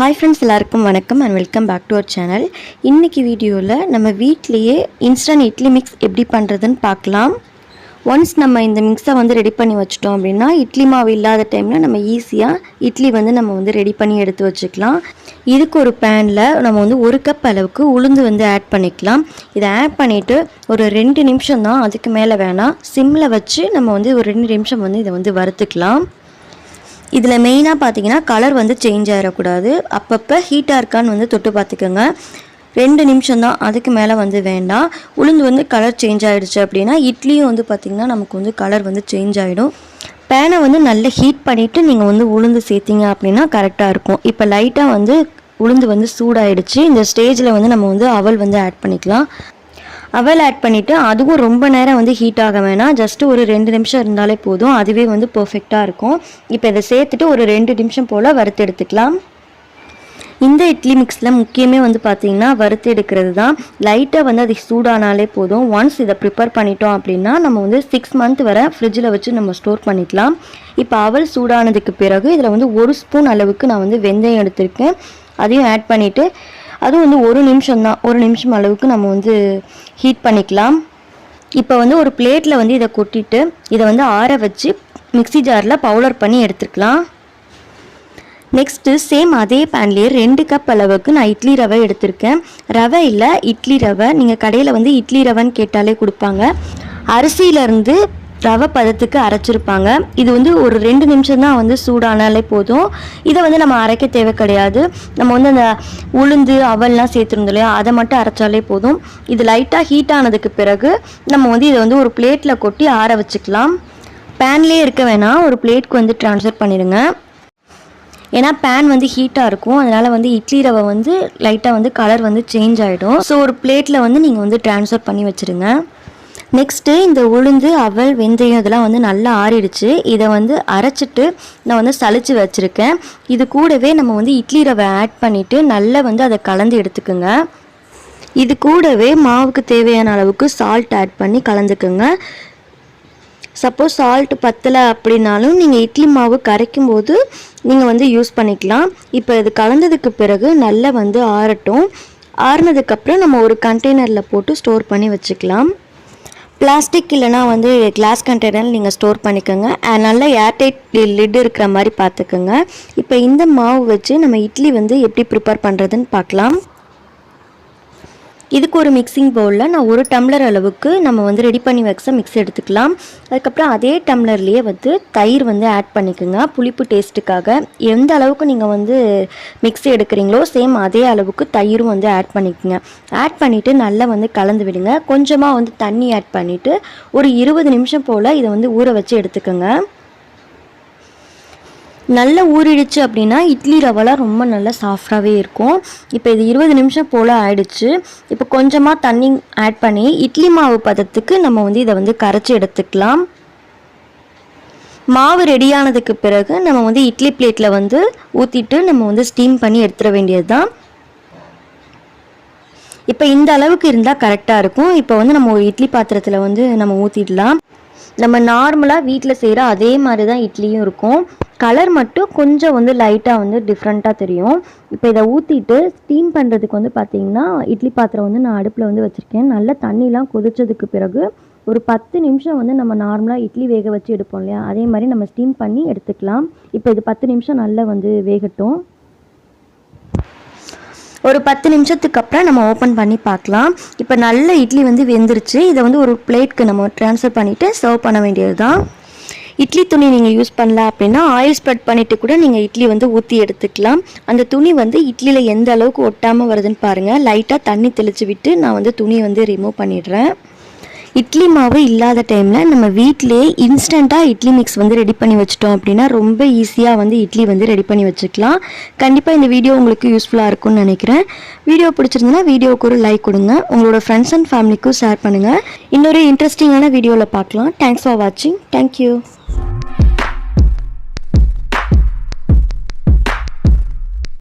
Hi friends, எல்லாருக்கும் வணக்கம் and welcome back to our channel. இன்னைக்கு வீடியோல நம்ம வீட்லயே இன்ஸ்டன்ட் இட்லி மிக்ஸ் எப்படி பண்றதுன்னு பார்க்கலாம். ஒன்ஸ் நம்ம இந்த மிக்ஸை ரெடி பண்ணி வச்சிட்டோம் அப்படினா இட்லி மாவு இல்லாத டைம்ல நம்ம ஈஸியா இட்லி நம்ம ரெடி பண்ணி எடுத்து வச்சுக்கலாம். இதுக்கு ஒரு panல நம்ம 1 கப் அளவுக்கு உளுந்து ஆட் பண்ணிக்கலாம். இத ஆட் பண்ணிட்டு ஒரு 2 நிமிஷம் தான், அதுக்கு மேல வேணாம். சிம்ல வச்சு நம்ம ஒரு 2 நிமிஷம் இத வறுத்துக்கலாம். இதில் மெயினாக பார்த்தீங்கன்னா கலர் சேஞ்ச் ஆகிடக்கூடாது. அப்பப்போ ஹீட்டாக இருக்கான்னு தொட்டு பார்த்துக்கோங்க. 2 நிமிஷம் தான், அதுக்கு மேலே வேண்டாம். உளுந்து கலர் சேஞ்ச் ஆகிடுச்சு அப்படின்னா இட்லியும் பார்த்திங்கன்னா நமக்கு கலர் சேஞ்ச் ஆகிடும். பேனை நல்லா ஹீட் பண்ணிவிட்டு நீங்கள் உளுந்து சேர்த்திங்க அப்படின்னா கரெக்டாக இருக்கும். இப்போ லைட்டாக உளுந்து சூடாகிடுச்சு. இந்த ஸ்டேஜில் நம்ம அவல் ஆட் பண்ணிக்கலாம். அவல் ஆட் பண்ணிவிட்டு அதுவும் ரொம்ப நேரம் ஹீட் ஆக வேணாம். ஜஸ்ட்டு ஒரு 2 நிமிஷம் இருந்தாலே போதும், அதுவே பர்ஃபெக்டாக இருக்கும். இப்போ இதை சேர்த்துட்டு ஒரு 2 நிமிஷம் போல் வறுத்து எடுத்துக்கலாம். இந்த இட்லி மிக்ஸில் முக்கியமே பார்த்திங்கன்னா வறுத்து எடுக்கிறது தான். லைட்டாக அது சூடானாலே போதும். ஒன்ஸ் இதை ப்ரிப்பேர் பண்ணிட்டோம் அப்படின்னா நம்ம 6 மந்த் வரை ஃப்ரிட்ஜில் வச்சு நம்ம ஸ்டோர் பண்ணிக்கலாம். இப்போ அவல் சூடானதுக்கு பிறகு இதில் 1 ஸ்பூன் அளவுக்கு நான் வெந்தயம் எடுத்திருக்கேன். அதையும் ஆட் பண்ணிவிட்டு அதுவும் 1 நிமிஷம் தான், 1 நிமிஷம் அளவுக்கு நம்ம ஹீட் பண்ணிக்கலாம். இப்போ ஒரு பிளேட்டில் இதை கொட்டிட்டு இதை ஆற வச்சு மிக்ஸி ஜாரில் பவுடர் பண்ணி எடுத்துக்கலாம். நெக்ஸ்ட்டு சேம் அதே பேன்லேயே 2 கப் அளவுக்கு நான் இட்லி ரவை எடுத்திருக்கேன். ரவை இல்லை, இட்லி ரவை. நீங்கள் கடையில் இட்லி ரவைன்னு கேட்டாலே கொடுப்பாங்க. அரிசியிலேருந்து ரவை பதத்துக்கு அரைச்சிருப்பாங்க. இது ஒரு 2 நிமிஷம் தான் சூடானாலே போதும். இதை நம்ம அரைக்க தேவை கிடையாது. நம்ம அந்த உளுந்து அவல்லாம் சேர்த்துருந்தோம் இல்லையா, அதை மட்டும் அரைச்சாலே போதும். இது லைட்டாக ஹீட் ஆனதுக்கு பிறகு நம்ம இதை ஒரு பிளேட்டில் கொட்டி ஆற வச்சுக்கலாம். பேன்லேயே இருக்க வேணாம், ஒரு பிளேட்க்கு ட்ரான்ஸ்ஃபர் பண்ணிடுங்க. ஏன்னா பேன் ஹீட்டாக இருக்கும், அதனால் இட்லி ரவை லைட்டாக கலர் சேஞ்ச் ஆகிடும். ஸோ ஒரு பிளேட்டில் நீங்கள் ட்ரான்ஸ்ஃபர் பண்ணி வச்சுருங்க. நெக்ஸ்ட்டு இந்த உளுந்து அவல் வெந்தயம் இதெல்லாம் நல்லா ஆறிடுச்சு. இதை அரைச்சிட்டு நான் சளிச்சு வச்சுருக்கேன். இது கூடவே நம்ம இட்லி ரவை ஆட் பண்ணிவிட்டு நல்லா அதை கலந்து எடுத்துக்கோங்க. இது கூடவே மாவுக்கு தேவையான அளவுக்கு சால்ட் ஆட் பண்ணி கலந்துக்குங்க. சப்போஸ் சால்ட் பத்தலை அப்படின்னாலும் நீங்கள் இட்லி மாவு கரைக்கும் போது நீங்கள் யூஸ் பண்ணிக்கலாம். இப்போ இது கலந்ததுக்கு பிறகு நல்லா ஆறட்டும். ஆறுனதுக்கப்புறம் நம்ம ஒரு கண்டெய்னரில் போட்டு ஸ்டோர் பண்ணி வச்சுக்கலாம். பிளாஸ்டிக் இல்லைனா கிளாஸ் கண்டெய்னரில் நீங்கள் ஸ்டோர் பண்ணிக்கோங்க. நல்லா ஏர்டைட் லிட் இருக்கிற மாதிரி பார்த்துக்கோங்க. இப்போ இந்த மாவு வச்சு நம்ம இட்லி எப்படி ப்ரிப்பேர் பண்ணுறதுன்னு பார்க்கலாம். இதுக்கு ஒரு மிக்சிங் பவுலில் நான் 1 டம்ளர் அளவுக்கு நம்ம ரெடி பண்ணி வச்ச மிக்ஸ் எடுத்துக்கலாம். அதுக்கப்புறம் அதே டம்ளர்லேயே தயிர் ஆட் பண்ணிக்கோங்க. புளிப்பு டேஸ்ட்டுக்காக எந்த அளவுக்கு நீங்கள் மிக்ஸி எடுக்கிறீங்களோ சேம் அதே அளவுக்கு தயிரும் ஆட் பண்ணிக்கோங்க. ஆட் பண்ணிவிட்டு நல்லா கலந்து விடுங்க. கொஞ்சமாக தண்ணி ஆட் பண்ணிவிட்டு ஒரு 20 நிமிஷம் போல் இதை ஊற வச்சு எடுத்துக்கோங்க. நல்லா ஊறிடுச்சு அப்படின்னா இட்லி ரவெல்லாம் ரொம்ப நல்லா சாஃப்டாகவே இருக்கும். இப்போ இது 20 நிமிஷம் போல் ஆயிடுச்சு. இப்போ கொஞ்சமாக தண்ணி ஆட் பண்ணி இட்லி மாவு பதத்துக்கு நம்ம இதை கரைச்சி எடுத்துக்கலாம். மாவு ரெடியானதுக்கு பிறகு நம்ம இட்லி பிளேட்டில் ஊற்றிட்டு நம்ம ஸ்டீம் பண்ணி எடுத்துட வேண்டியது தான். இப்போ இந்த அளவுக்கு இருந்தால் கரெக்டாக இருக்கும். இப்போ நம்ம ஒரு இட்லி பாத்திரத்தில் நம்ம ஊற்றிடலாம். நம்ம நார்மலாக வீட்டில் செய்கிற அதே மாதிரி தான் இட்லியும் இருக்கும். கலர் மட்டும் கொஞ்சம் லைட்டாக டிஃப்ரெண்ட்டாக தெரியும். இப்போ இதை ஊற்றிட்டு ஸ்டீம் பண்ணுறதுக்கு பார்த்தீங்கன்னா இட்லி பாத்திரம் நான் அடுப்பில் வச்சுருக்கேன். நல்லா தண்ணிலாம் கொதிச்சதுக்கு பிறகு ஒரு 10 நிமிஷம் நம்ம நார்மலாக இட்லி வேக வச்சு எடுப்போம் இல்லையா, அதே மாதிரி நம்ம ஸ்டீம் பண்ணி எடுத்துக்கலாம். இப்போ இது 10 நிமிஷம் நல்லா வேகட்டும். ஒரு 10 நிமிஷத்துக்கு அப்புறம் நம்ம ஓப்பன் பண்ணி பார்க்கலாம். இப்போ நல்ல இட்லி வெந்துருச்சு. இதை ஒரு பிளேட்க்கு நம்ம ட்ரான்ஸ்ஃபர் பண்ணிவிட்டு சர்வ் பண்ண வேண்டியது தான். இட்லி துணி நீங்கள் யூஸ் பண்ணல அப்படின்னா ஆயில் ஸ்ப்ரெட் பண்ணிவிட்டு கூட நீங்கள் இட்லி ஊற்றி எடுத்துக்கலாம். அந்த துணி இட்லியில் எந்த அளவுக்கு ஒட்டாமல் வருதுன்னு பாருங்கள். லைட்டாக தண்ணி தெளித்து விட்டு நான் துணியை ரிமூவ் பண்ணிடுறேன். இட்லி மாவு இல்லாத டைமில் நம்ம வீட்டிலேயே இன்ஸ்டண்ட்டாக இட்லி மிக்ஸ் ரெடி பண்ணி வச்சிட்டோம் அப்படின்னா ரொம்ப ஈஸியாக இட்லி ரெடி பண்ணி வச்சுக்கலாம். கண்டிப்பாக இந்த வீடியோ உங்களுக்கு யூஸ்ஃபுல்லாக இருக்கும்னு நினைக்கிறேன். வீடியோ பிடிச்சிருந்ததுன்னா வீடியோவுக்கு ஒரு லைக் கொடுங்க. உங்களோட ஃப்ரெண்ட்ஸ் அண்ட் ஃபேமிலிக்கும் ஷேர் பண்ணுங்கள். இன்னொரு இன்ட்ரெஸ்டிங்கான வீடியோவில் பார்க்கலாம். தேங்க்ஸ் ஃபார் வாட்சிங். தேங்க்யூ.